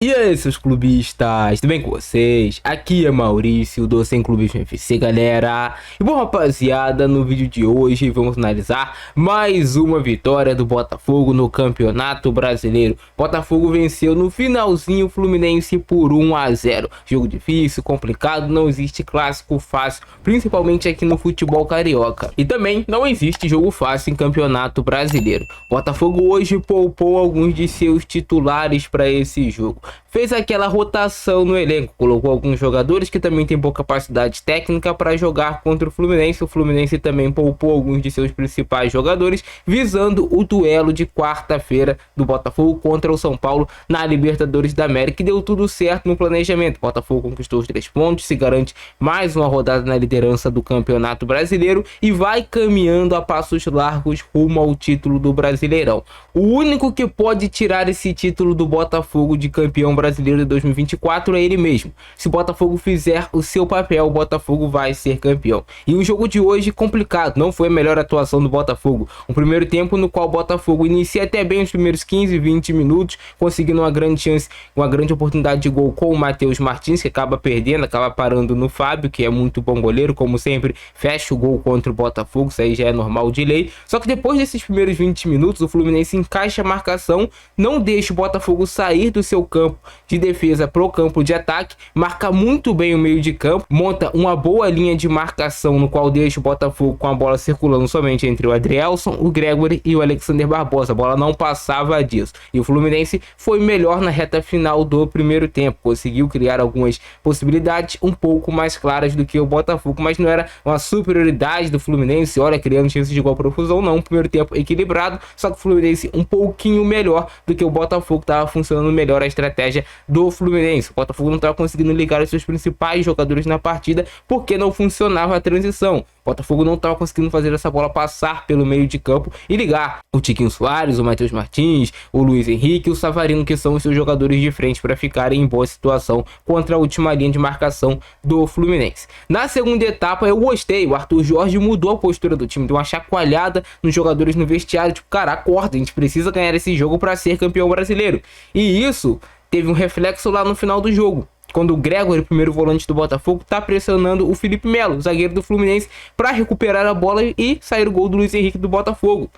E aí, seus clubistas, tudo bem com vocês? Aqui é Maurício, do Sem Clubismo FC, galera. E bom, rapaziada, no vídeo de hoje vamos analisar mais uma vitória do Botafogo no Campeonato Brasileiro. Botafogo venceu no finalzinho o Fluminense por 1-0. Jogo difícil, complicado, não existe clássico fácil, principalmente aqui no futebol carioca. E também não existe jogo fácil em Campeonato Brasileiro. Botafogo hoje poupou alguns de seus titulares para esse jogo. Fez aquela rotação no elenco, colocou alguns jogadores que também têm boa capacidade técnica para jogar contra o Fluminense. O Fluminense também poupou alguns de seus principais jogadores, visando o duelo de quarta-feira do Botafogo contra o São Paulo na Libertadores da América. E deu tudo certo no planejamento. O Botafogo conquistou os 3 pontos, se garante mais uma rodada na liderança do Campeonato Brasileiro e vai caminhando a passos largos rumo ao título do Brasileirão. O único que pode tirar esse título do Botafogo de campeão brasileiro de 2024 é ele mesmo. Se o Botafogo fizer o seu papel, o Botafogo vai ser campeão. E o jogo de hoje complicado, não foi a melhor atuação do Botafogo. Um primeiro tempo no qual o Botafogo inicia até bem os primeiros 15, 20 minutos, conseguindo uma grande chance, uma grande oportunidade de gol com o Matheus Martins, que acaba perdendo, acaba parando no Fábio, que é muito bom goleiro, como sempre, fecha o gol contra o Botafogo, isso aí já é normal de lei. Só que depois desses primeiros 20 minutos, o Fluminense encaixa a marcação, não deixa o Botafogo sair do seu campo de defesa para o campo de ataque, marca muito bem o meio de campo, monta uma boa linha de marcação no qual deixa o Botafogo com a bola circulando somente entre o Adrielson, o Gregory e o Alexander Barbosa. A bola não passava disso. E o Fluminense foi melhor na reta final do primeiro tempo, conseguiu criar algumas possibilidades um pouco mais claras do que o Botafogo, mas não era uma superioridade do Fluminense, olha, criando chances de gol profusão, não. Primeiro tempo equilibrado, só que o Fluminense um pouquinho melhor do que o Botafogo, estava funcionando melhor a estratégia do Fluminense. O Botafogo não estava conseguindo ligar os seus principais jogadores na partida porque não funcionava a transição. O Botafogo não estava conseguindo fazer essa bola passar pelo meio de campo e ligar o Tiquinho Soares, o Matheus Martins, o Luiz Henrique e o Savarino, que são os seus jogadores de frente, para ficarem em boa situação contra a última linha de marcação do Fluminense. Na segunda etapa eu gostei, o Arthur Jorge mudou a postura do time, deu uma chacoalhada nos jogadores no vestiário, tipo, cara, acorda, a gente precisa ganhar esse jogo para ser campeão brasileiro. E isso teve um reflexo lá no final do jogo, quando o Gregory, primeiro volante do Botafogo, tá pressionando o Felipe Melo, zagueiro do Fluminense, para recuperar a bola e sair o gol do Luiz Henrique do Botafogo.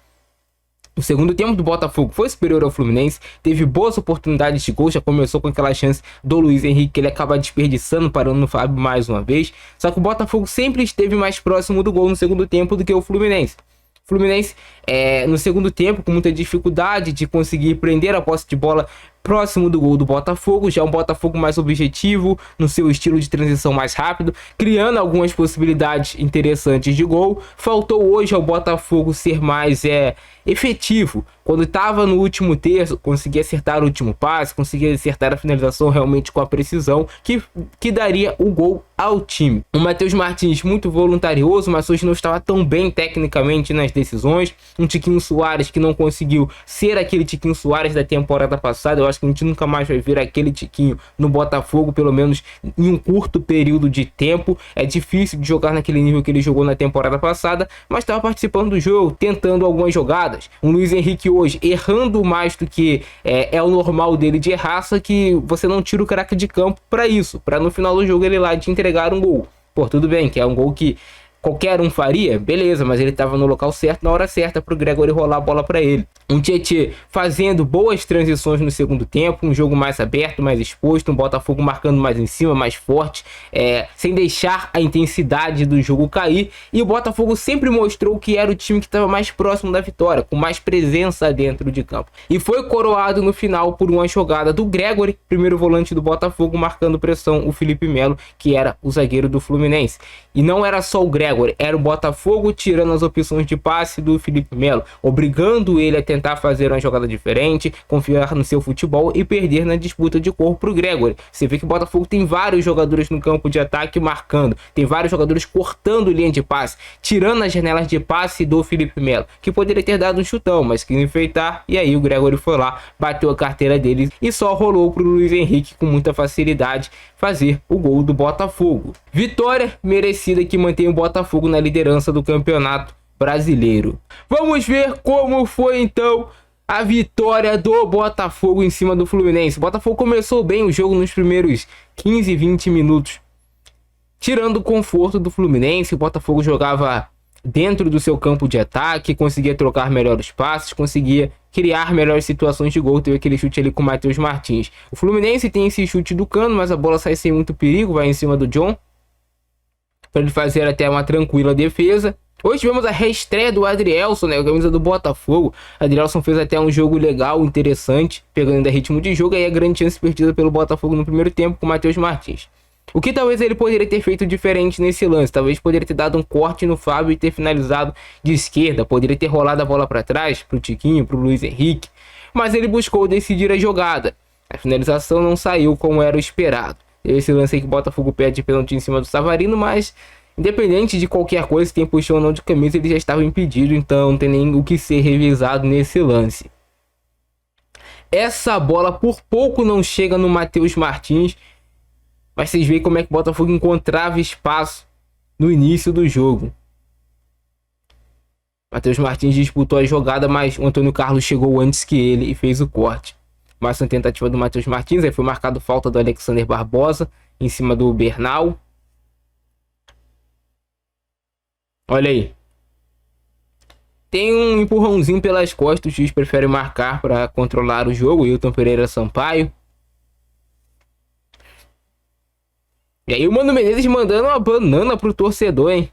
O segundo tempo do Botafogo foi superior ao Fluminense, teve boas oportunidades de gol, já começou com aquela chance do Luiz Henrique, que ele acaba desperdiçando, parando no Fábio mais uma vez. Só que o Botafogo sempre esteve mais próximo do gol no segundo tempo do que o Fluminense. Fluminense, no segundo tempo, com muita dificuldade de conseguir prender a posse de bola próximo do gol do Botafogo, já um Botafogo mais objetivo, no seu estilo de transição mais rápido, criando algumas possibilidades interessantes de gol. Faltou hoje ao Botafogo ser mais efetivo. Quando estava no último terço, conseguia acertar o último passe, conseguia acertar a finalização realmente com a precisão que daria o gol ao time. O Matheus Martins muito voluntarioso, mas hoje não estava tão bem tecnicamente nas decisões. Um Tiquinho Soares que não conseguiu ser aquele Tiquinho Soares da temporada passada. Eu acho que a gente nunca mais vai ver aquele Tiquinho no Botafogo, pelo menos em um curto período de tempo. É difícil de jogar naquele nível que ele jogou na temporada passada, mas estava participando do jogo, tentando algumas jogadas. Um Luiz Henrique hoje errando mais do que é o normal dele de errar, só que você não tira o craque de campo para isso, para no final do jogo ele lá de entregar um gol. Pô, tudo bem que é um gol que qualquer um faria, beleza, mas ele estava no local certo, na hora certa, para o Gregory rolar a bola para ele. Um Tietê fazendo boas transições no segundo tempo, um jogo mais aberto, mais exposto, um Botafogo marcando mais em cima, mais forte, sem deixar a intensidade do jogo cair. E o Botafogo sempre mostrou que era o time que estava mais próximo da vitória, com mais presença dentro de campo. E foi coroado no final por uma jogada do Gregory, primeiro volante do Botafogo, marcando pressão o Felipe Melo, que era o zagueiro do Fluminense. E não era só o Gregory, era o Botafogo tirando as opções de passe do Felipe Melo, obrigando ele a tentar fazer uma jogada diferente, confiar no seu futebol e perder na disputa de corpo pro Gregory. Você vê que o Botafogo tem vários jogadores no campo de ataque marcando, tem vários jogadores cortando linha de passe, tirando as janelas de passe do Felipe Melo, que poderia ter dado um chutão, mas quis enfeitar, e aí o Gregory foi lá, bateu a carteira dele e só rolou pro Luiz Henrique com muita facilidade fazer o gol do Botafogo. Vitória merecida que mantém o Botafogo na liderança do Campeonato Brasileiro. Vamos ver como foi então a vitória do Botafogo em cima do Fluminense. O Botafogo começou bem o jogo nos primeiros 15, 20 minutos. Tirando o conforto do Fluminense, o Botafogo jogava dentro do seu campo de ataque, conseguia trocar melhores passes, conseguia criar melhores situações de gol. Teve aquele chute ali com o Matheus Martins. O Fluminense tem esse chute do Cano, mas a bola sai sem muito perigo, vai em cima do John, para ele fazer até uma tranquila defesa. Hoje tivemos a reestreia do Adrielson, né, a camisa do Botafogo. Adrielson fez até um jogo legal, interessante, pegando ainda ritmo de jogo. Aí a grande chance perdida pelo Botafogo no primeiro tempo com o Matheus Martins. O que talvez ele poderia ter feito diferente nesse lance? Talvez poderia ter dado um corte no Fábio e ter finalizado de esquerda. Poderia ter rolado a bola para trás, pro Tiquinho, pro Luiz Henrique. Mas ele buscou decidir a jogada. A finalização não saiu como era o esperado. Esse lance aí que o Botafogo perde pênalti em cima do Savarino, mas independente de qualquer coisa, se tem puxão ou não de camisa, ele já estava impedido. Então não tem nem o que ser revisado nesse lance. Essa bola por pouco não chega no Matheus Martins. Mas vocês veem como é que o Botafogo encontrava espaço no início do jogo. Matheus Martins disputou a jogada, mas o Antônio Carlos chegou antes que ele e fez o corte. Mais uma tentativa do Matheus Martins, aí foi marcado falta do Alexander Barbosa em cima do Bernal. Olha aí. Tem um empurrãozinho pelas costas, o juiz prefere marcar para controlar o jogo. Hilton Pereira Sampaio. E aí o Mano Menezes mandando uma banana pro torcedor, hein?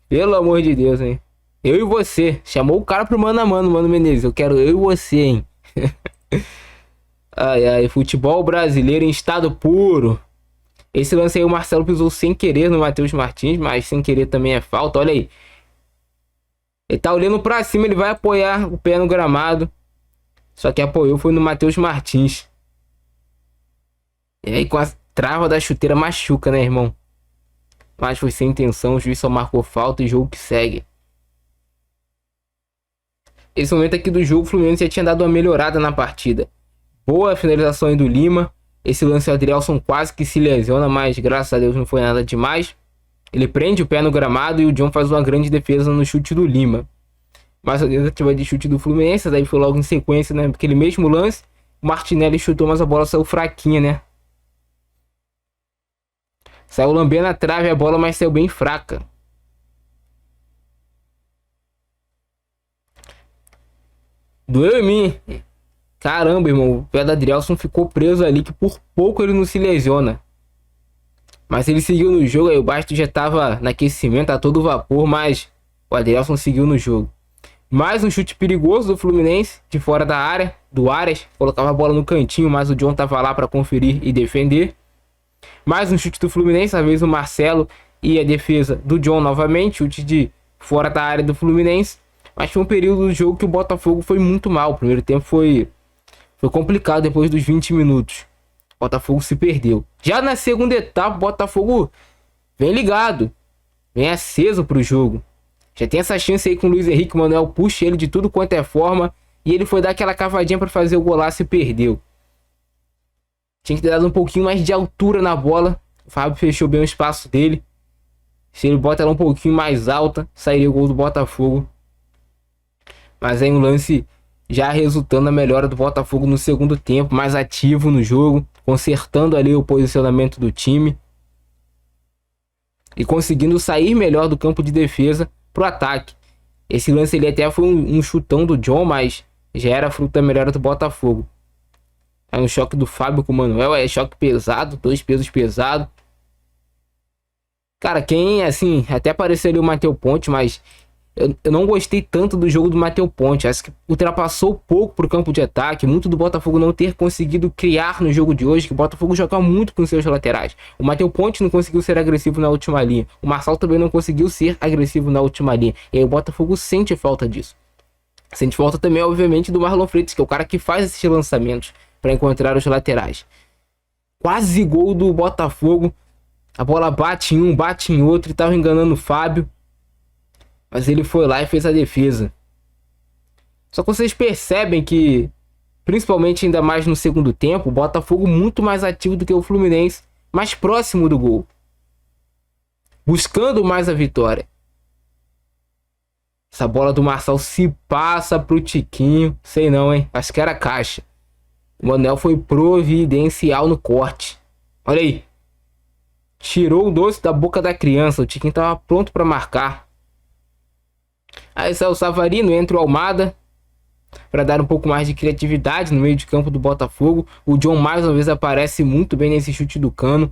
Pelo amor de Deus, hein? Eu e você. Chamou o cara pro mano a mano, Mano Menezes. Eu quero eu e você, hein? Ai, ai. Futebol brasileiro em estado puro. Esse lance aí o Marcelo pisou sem querer no Matheus Martins, mas sem querer também é falta. Olha aí. Ele tá olhando pra cima, ele vai apoiar o pé no gramado. Só que apoiou foi no Matheus Martins. E aí com a trava da chuteira machuca, né, irmão? Mas foi sem intenção, o juiz só marcou falta e jogo que segue. Esse momento aqui do jogo, o Fluminense já tinha dado uma melhorada na partida. Boa finalização aí do Lima. Esse lance o Adrielson quase que se lesiona, mas graças a Deus não foi nada demais. Ele prende o pé no gramado e o John faz uma grande defesa no chute do Lima. Mas a tentativa de chute do Fluminense, daí foi logo em sequência, né? Aquele mesmo lance, o Martinelli chutou, mas a bola saiu fraquinha, né? Saiu lambendo a trave a bola, mas saiu bem fraca. Doeu em mim. Caramba, irmão. O pé da Adrielson ficou preso ali, que por pouco ele não se lesiona. Mas ele seguiu no jogo. Aí o Bastos já estava no aquecimento a todo vapor, mas o Adrielson seguiu no jogo. Mais um chute perigoso do Fluminense, de fora da área, do Arias. Colocava a bola no cantinho, mas o John estava lá para conferir e defender. Mais um chute do Fluminense, às vezes o Marcelo e a defesa do John novamente. Chute de fora da área do Fluminense. Mas foi um período do jogo que o Botafogo foi muito mal. O primeiro tempo foi complicado depois dos 20 minutos. O Botafogo se perdeu. Já na segunda etapa, o Botafogo vem ligado. Vem aceso pro jogo. Já tem essa chance aí com o Luiz Henrique. O Manuel puxa ele de tudo quanto é forma. E ele foi dar aquela cavadinha para fazer o golaço e perdeu. Tinha que ter dado um pouquinho mais de altura na bola. O Fábio fechou bem o espaço dele. Se ele bota ela um pouquinho mais alta, sairia o gol do Botafogo. Mas aí um lance já resultando na melhora do Botafogo no segundo tempo. Mais ativo no jogo. Consertando ali o posicionamento do time. E conseguindo sair melhor do campo de defesa pro ataque. Esse lance ele até foi um chutão do John, mas já era fruto da melhora do Botafogo. Aí um choque do Fábio com o Manuel, é choque pesado, dois pesos pesados. Cara, quem, assim, até apareceu ali o Matheus Ponte, mas eu não gostei tanto do jogo do Matheus Ponte. Acho que ultrapassou pouco pro campo de ataque, muito do Botafogo não ter conseguido criar no jogo de hoje, que o Botafogo joga muito com seus laterais. O Matheus Ponte não conseguiu ser agressivo na última linha, o Marçal também não conseguiu ser agressivo na última linha, e aí o Botafogo sente falta disso. Sente falta também, obviamente, do Marlon Freitas, que é o cara que faz esses lançamentos para encontrar os laterais. Quase gol do Botafogo. A bola bate em um, bate em outro. E tava enganando o Fábio. Mas ele foi lá e fez a defesa. Só que vocês percebem que, principalmente ainda mais no segundo tempo, o Botafogo muito mais ativo do que o Fluminense. Mais próximo do gol. Buscando mais a vitória. Essa bola do Marçal se passa pro Tiquinho. Sei não, hein? Acho que era caixa. O Manel foi providencial no corte. Olha aí. Tirou o doce da boca da criança. O Tiquinho tava pronto para marcar. Aí sai o Savarino, entra o Almada para dar um pouco mais de criatividade no meio de campo do Botafogo. O John mais uma vez aparece muito bem nesse chute do Cano.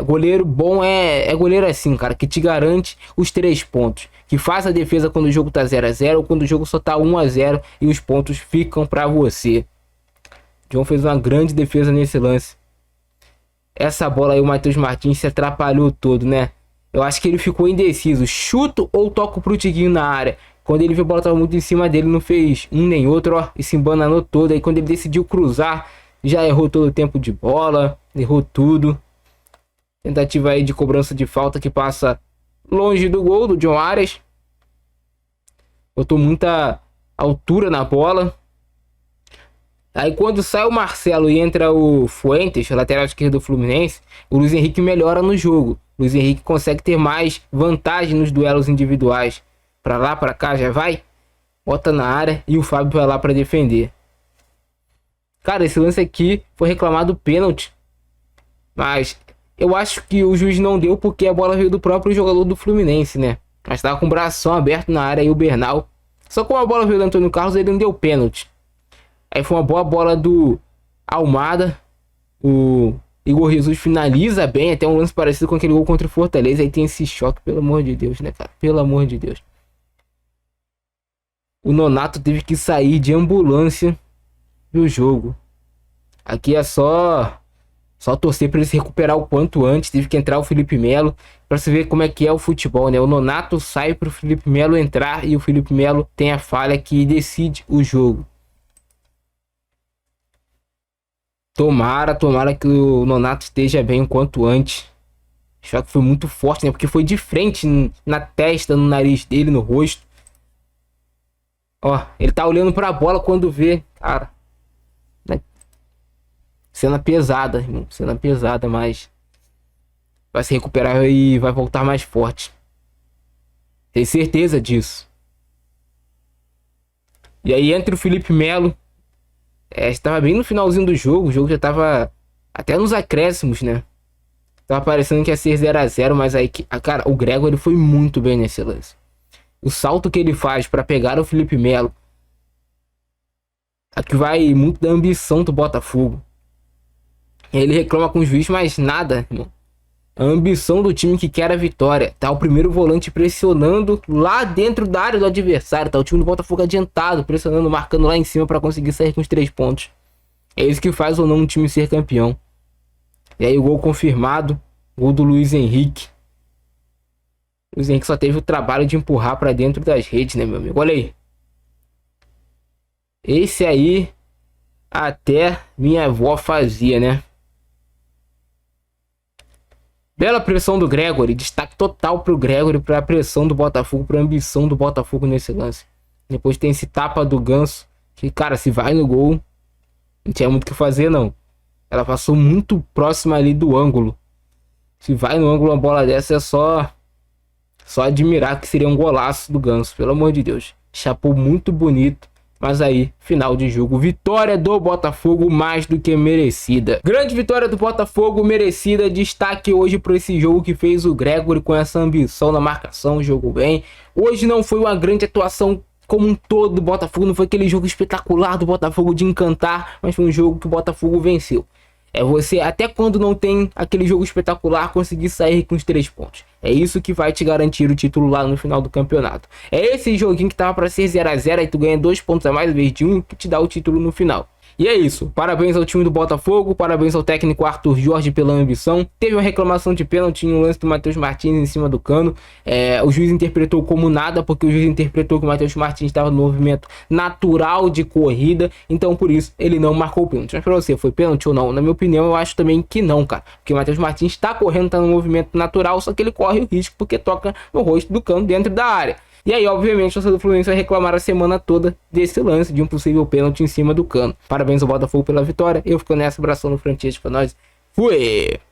Goleiro bom é goleiro assim, cara, que te garante os 3 pontos, que faz a defesa quando o jogo tá 0 a 0 ou quando o jogo só tá 1 a 0 e os pontos ficam para você. John fez uma grande defesa nesse lance. Essa bola aí o Matheus Martins se atrapalhou todo, né? Eu acho que ele ficou indeciso, chuto ou toco pro Tiquinho na área. Quando ele viu a bola tava muito em cima dele, não fez um nem outro, ó, e se embananou todo. Aí quando ele decidiu cruzar, já errou todo o tempo de bola, errou tudo. Tentativa aí de cobrança de falta que passa longe do gol do John Arias. Botou muita altura na bola. Aí quando sai o Marcelo e entra o Fuentes, lateral esquerdo do Fluminense, o Luiz Henrique melhora no jogo. O Luiz Henrique consegue ter mais vantagem nos duelos individuais. Pra lá, pra cá, já vai. Bota na área e o Fábio vai lá pra defender. Cara, esse lance aqui foi reclamado pênalti. Mas eu acho que o juiz não deu porque a bola veio do próprio jogador do Fluminense, né? Mas tava com o bração aberto na área aí o Bernal. Só como a bola veio do Antônio Carlos, ele não deu pênalti. Aí foi uma boa bola do Almada. O Igor Jesus finaliza bem. Até um lance parecido com aquele gol contra o Fortaleza. Aí tem esse choque, pelo amor de Deus, né, cara? Pelo amor de Deus. O Nonato teve que sair de ambulância do jogo. Aqui é só torcer para ele se recuperar o quanto antes. Teve que entrar o Felipe Melo para você ver como é que é o futebol, né? O Nonato sai para o Felipe Melo entrar e o Felipe Melo tem a falha que decide o jogo. Tomara que o Nonato esteja bem o quanto antes. O choque foi muito forte, né? Porque foi de frente na testa, no nariz dele, no rosto. Ó, ele tá olhando pra bola quando vê, cara. Né? Cena pesada, irmão. Cena pesada, mas vai se recuperar e vai voltar mais forte. Tenho certeza disso. E aí entra o Felipe Melo. Estava bem no finalzinho do jogo. O jogo já tava até nos acréscimos, né? Tava parecendo que ia ser 0 a 0, mas aí, cara, o Gregory foi muito bem nesse lance. O salto que ele faz para pegar o Felipe Melo, aqui vai muito da ambição do Botafogo. Ele reclama com o juiz, mas nada, irmão. A ambição do time que quer a vitória. Tá o primeiro volante pressionando lá dentro da área do adversário. Tá o time do Botafogo adiantado, pressionando, marcando lá em cima para conseguir sair com os 3 pontos. É isso que faz ou não um time ser campeão. E aí o gol confirmado. Gol do Luiz Henrique. O Luiz Henrique só teve o trabalho de empurrar para dentro das redes, né, meu amigo? Olha aí. Esse aí até minha avó fazia, né? Bela pressão do Gregory. Destaque total pro Gregory, pra pressão do Botafogo, pra ambição do Botafogo nesse lance. Depois tem esse tapa do Ganso. Que, cara, se vai no gol, não tinha muito o que fazer, não. Ela passou muito próxima ali do ângulo. Se vai no ângulo uma bola dessa, é só admirar que seria um golaço do Ganso. Pelo amor de Deus. Chapou muito bonito. Mas aí, final de jogo, vitória do Botafogo mais do que merecida. Grande vitória do Botafogo, merecida. Destaque hoje para esse jogo que fez o Gregory com essa ambição na marcação, jogou bem. Hoje não foi uma grande atuação como um todo do Botafogo, não foi aquele jogo espetacular do Botafogo de encantar, mas foi um jogo que o Botafogo venceu. É você, até quando não tem aquele jogo espetacular, conseguir sair com os 3 pontos. É isso que vai te garantir o título lá no final do campeonato. É esse joguinho que tava para ser 0 a 0 e tu ganha 2 pontos a mais, em vez de 1, que te dá o título no final. E é isso. Parabéns ao time do Botafogo, parabéns ao técnico Arthur Jorge pela ambição. Teve uma reclamação de pênalti no lance do Matheus Martins em cima do Cano. O juiz interpretou como nada, porque o juiz interpretou que o Matheus Martins estava no movimento natural de corrida. Então, por isso, ele não marcou o pênalti. Mas pra você, foi pênalti ou não? Na minha opinião, eu acho também que não, cara. Porque o Matheus Martins está correndo, está no movimento natural, só que ele corre o risco porque toca no rosto do Cano dentro da área. E aí, obviamente, o torcedor do Fluminense vai reclamar a semana toda desse lance de um possível pênalti em cima do Cano. Parabéns ao Botafogo pela vitória. Eu fico nessa, abração no Francisco pra nós. Fui!